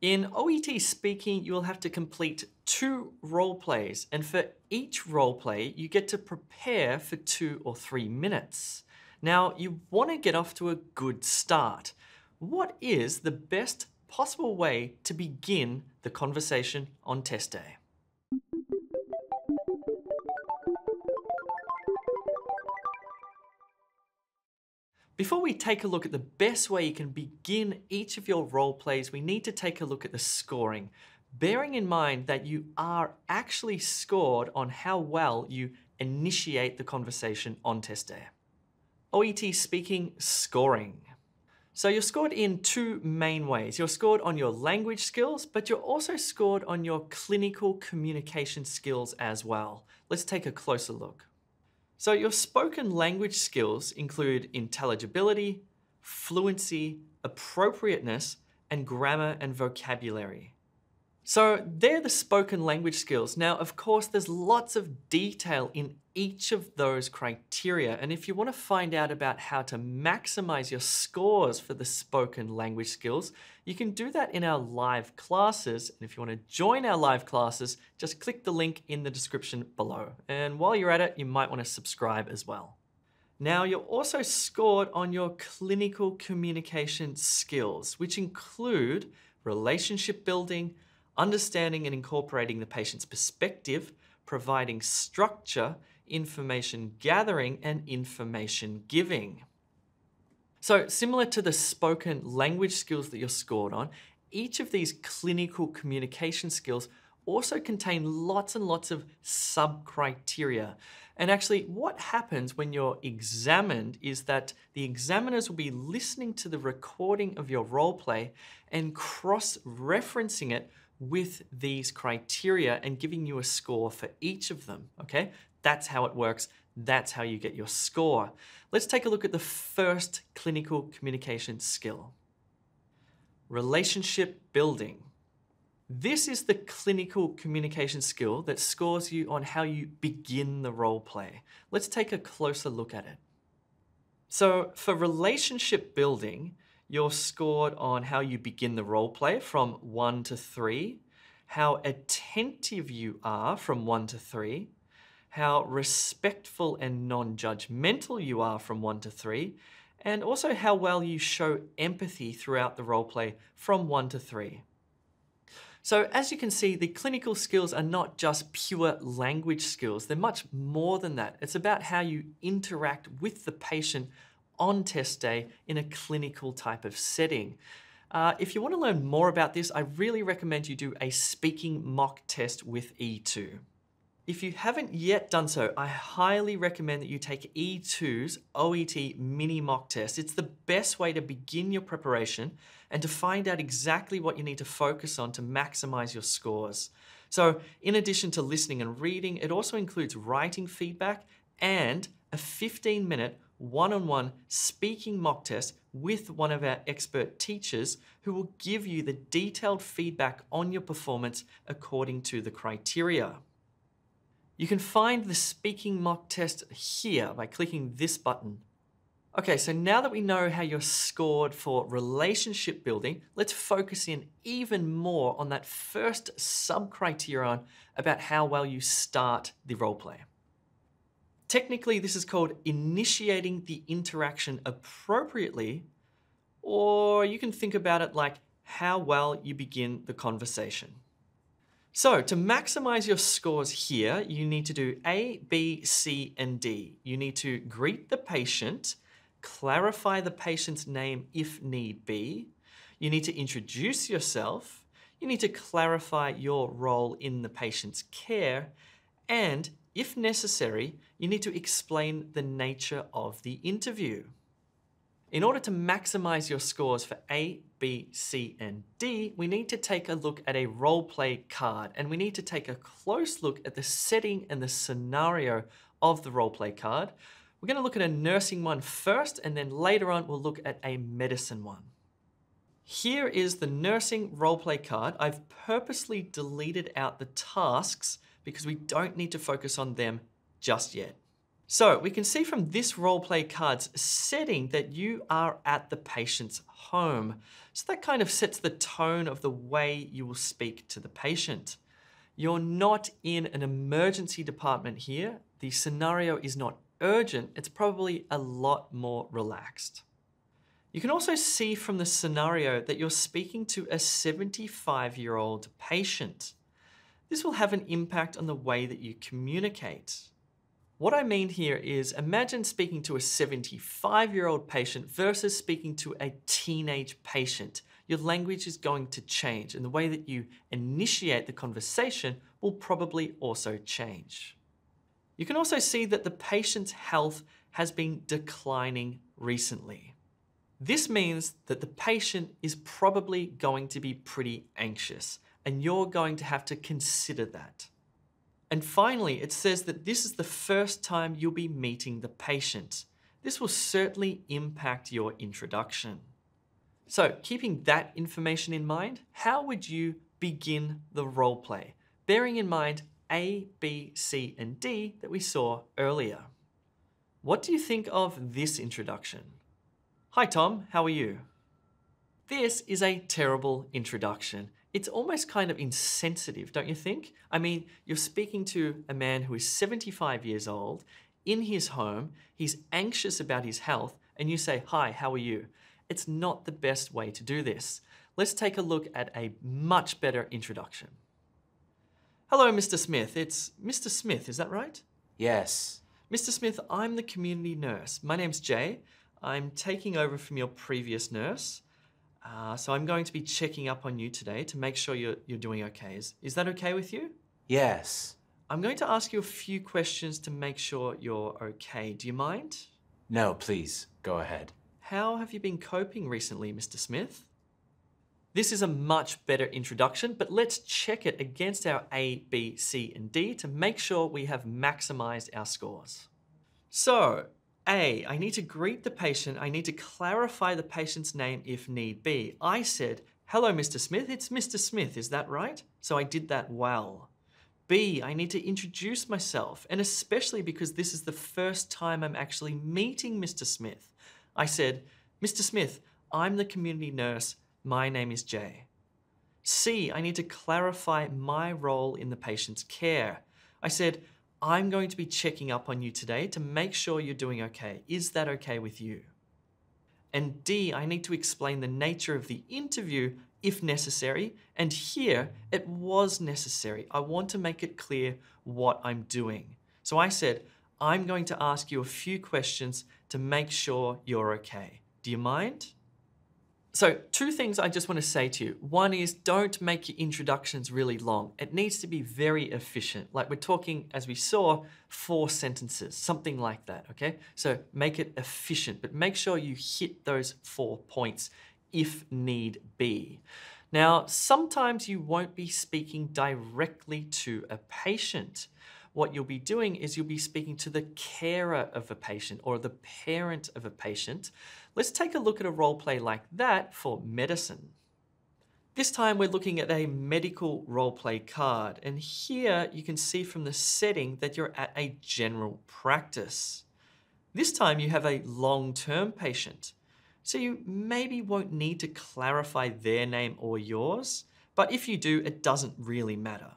In OET Speaking, you will have to complete 2 role plays, and for each role play, you get to prepare for 2 or 3 minutes. Now, you want to get off to a good start. What is the best possible way to begin the conversation on test day? Before we take a look at the best way you can begin each of your role plays, we need to take a look at the scoring, bearing in mind that you are actually scored on how well you initiate the conversation on test day. OET Speaking Scoring. So you're scored in 2 main ways. You're scored on your language skills, but you're also scored on your clinical communication skills as well. Let's take a closer look. So your spoken language skills include intelligibility, fluency, appropriateness, and grammar and vocabulary. So they're the spoken language skills. Now, of course, there's lots of detail in each of those criteria. And if you want to find out about how to maximize your scores for the spoken language skills, you can do that in our live classes. And if you want to join our live classes, just click the link in the description below. And while you're at it, you might want to subscribe as well. Now, you're also scored on your clinical communication skills, which include relationship building, understanding and incorporating the patient's perspective, providing structure, information gathering, and information giving. So similar to the spoken language skills that you're scored on, each of these clinical communication skills also contain lots and lots of sub-criteria. And actually, what happens when you're examined is that the examiners will be listening to the recording of your role play and cross-referencing it with these criteria and giving you a score for each of them, okay? That's how it works. That's how you get your score. Let's take a look at the first clinical communication skill. Relationship building. This is the clinical communication skill that scores you on how you begin the role play. Let's take a closer look at it. So for relationship building, you're scored on how you begin the role play from 1 to 3, how attentive you are from 1 to 3, how respectful and non-judgmental you are from 1 to 3, and also how well you show empathy throughout the role play from 1 to 3. So as you can see, the clinical skills are not just pure language skills. They're much more than that. It's about how you interact with the patient on test day in a clinical type of setting. If you want to learn more about this, I really recommend you do a speaking mock test with E2. If you haven't yet done so, I highly recommend that you take E2's OET mini mock test. It's the best way to begin your preparation and to find out exactly what you need to focus on to maximize your scores. So in addition to listening and reading, it also includes writing feedback and a 15-minute one-on-one speaking mock test with one of our expert teachers who will give you the detailed feedback on your performance according to the criteria. You can find the speaking mock test here by clicking this button. Okay, so now that we know how you're scored for relationship building, let's focus in even more on that first sub-criterion about how well you start the role play. Technically, this is called initiating the interaction appropriately, or you can think about it like how well you begin the conversation. So to maximize your scores here, you need to do A, B, C, and D. You need to greet the patient, clarify the patient's name if need be. You need to introduce yourself. You need to clarify your role in the patient's care. And if necessary, you need to explain the nature of the interview. In order to maximize your scores for A, B, C, and D, we need to take a look at a role play card, and we need to take a close look at the setting and the scenario of the role play card. We're going to look at a nursing one first, and then later on we'll look at a medicine one. Here is the nursing role play card. I've purposely deleted out the tasks because we don't need to focus on them just yet. So we can see from this role play card's setting that you are at the patient's home. So that kind of sets the tone of the way you will speak to the patient. You're not in an emergency department here. The scenario is not urgent. It's probably a lot more relaxed. You can also see from the scenario that you're speaking to a 75-year-old patient. This will have an impact on the way that you communicate. What I mean here is imagine speaking to a 75-year-old patient versus speaking to a teenage patient. Your language is going to change, and the way that you initiate the conversation will probably also change. You can also see that the patient's health has been declining recently. This means that the patient is probably going to be pretty anxious, and you're going to have to consider that. And finally, it says that this is the first time you'll be meeting the patient. This will certainly impact your introduction. So, keeping that information in mind, how would you begin the role play? Bearing in mind A, B, C, and D that we saw earlier. What do you think of this introduction? Hi Tom, how are you? This is a terrible introduction. It's almost kind of insensitive, don't you think? I mean, you're speaking to a man who is 75 years old, in his home, he's anxious about his health, and you say, hi, how are you? It's not the best way to do this. Let's take a look at a much better introduction. Hello, Mr. Smith. It's Mr. Smith, is that right? Yes. Mr. Smith, I'm the community nurse. My name's Jay. I'm taking over from your previous nurse. So I'm going to be checking up on you today to make sure you're doing okay. Is that okay with you? Yes. I'm going to ask you a few questions to make sure you're okay. Do you mind? No, please, go ahead. How have you been coping recently, Mr. Smith? This is a much better introduction, but let's check it against our A, B, C, and D to make sure we have maximized our scores. So, A, I need to greet the patient. I need to clarify the patient's name if need be. I said, hello, Mr. Smith. It's Mr. Smith, is that right? So I did that well. B, I need to introduce myself, and especially because this is the first time I'm actually meeting Mr. Smith. I said, Mr. Smith, I'm the community nurse. My name is Jay. C, I need to clarify my role in the patient's care. I said, I'm going to be checking up on you today to make sure you're doing okay. Is that okay with you? And D, I need to explain the nature of the interview if necessary. And here, it was necessary. I want to make it clear what I'm doing. So I said, I'm going to ask you a few questions to make sure you're okay. Do you mind? So 2 things I just want to say to you. One is don't make your introductions really long. It needs to be very efficient. Like we're talking, as we saw, 4 sentences, something like that, okay? So make it efficient, but make sure you hit those 4 points if need be. Now, sometimes you won't be speaking directly to a patient. What you'll be doing is you'll be speaking to the carer of a patient or the parent of a patient. Let's take a look at a role play like that for medicine. This time we're looking at a medical role play card, and here you can see from the setting that you're at a general practice. This time you have a long-term patient, so you maybe won't need to clarify their name or yours, but if you do, it doesn't really matter.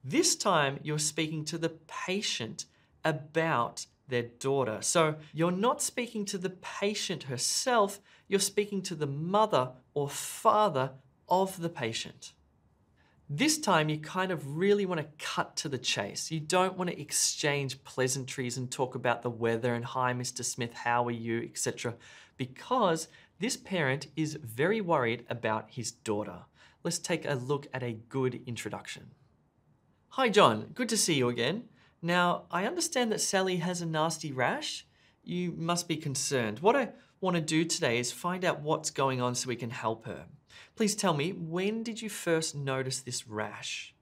This time you're speaking to the patient about their daughter. So you're not speaking to the patient herself, you're speaking to the mother or father of the patient. This time you kind of really want to cut to the chase. You don't want to exchange pleasantries and talk about the weather and hi Mr. Smith, how are you, etc. because this parent is very worried about his daughter. Let's take a look at a good introduction. Hi John, good to see you again. Now, I understand that Sally has a nasty rash. You must be concerned. What I want to do today is find out what's going on so we can help her. Please tell me, when did you first notice this rash?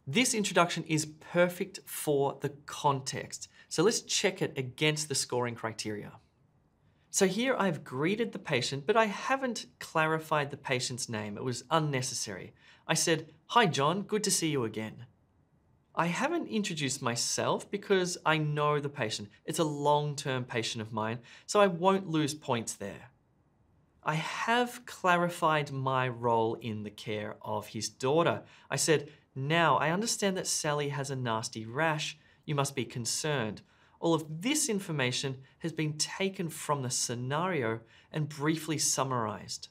This introduction is perfect for the context. So let's check it against the scoring criteria. So here I've greeted the patient, but I haven't clarified the patient's name. It was unnecessary. I said, hi John, good to see you again. I haven't introduced myself because I know the patient. It's a long-term patient of mine, so I won't lose points there. I have clarified my role in the care of his daughter. I said, now I understand that Sally has a nasty rash. You must be concerned. All of this information has been taken from the scenario and briefly summarized.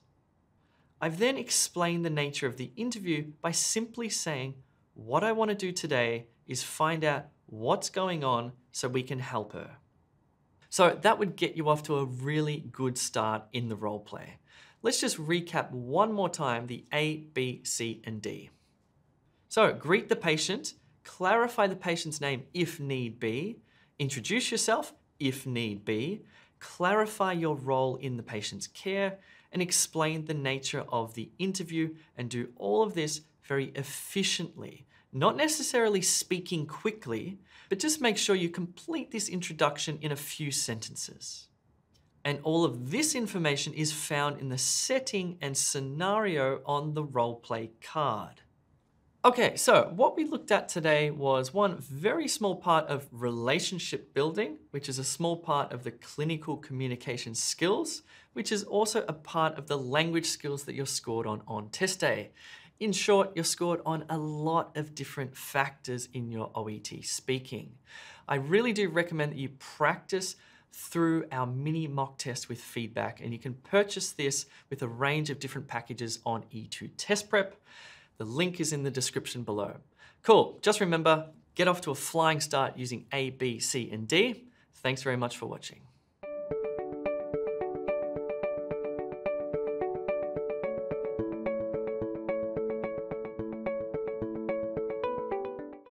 I've then explained the nature of the interview by simply saying, what I want to do today is find out what's going on so we can help her. So that would get you off to a really good start in the role play. Let's just recap one more time the A, B, C, and D. So greet the patient, clarify the patient's name if need be, introduce yourself if need be, clarify your role in the patient's care, and explain the nature of the interview, and do all of this very efficiently. Not necessarily speaking quickly, but just make sure you complete this introduction in a few sentences. And all of this information is found in the setting and scenario on the role play card. Okay, so what we looked at today was one very small part of relationship building, which is a small part of the clinical communication skills, which is also a part of the language skills that you're scored on test day. In short, you're scored on a lot of different factors in your OET speaking. I really do recommend that you practice through our mini mock test with feedback, and you can purchase this with a range of different packages on E2 Test Prep. The link is in the description below. Cool, just remember, get off to a flying start using A, B, C, and D. Thanks very much for watching.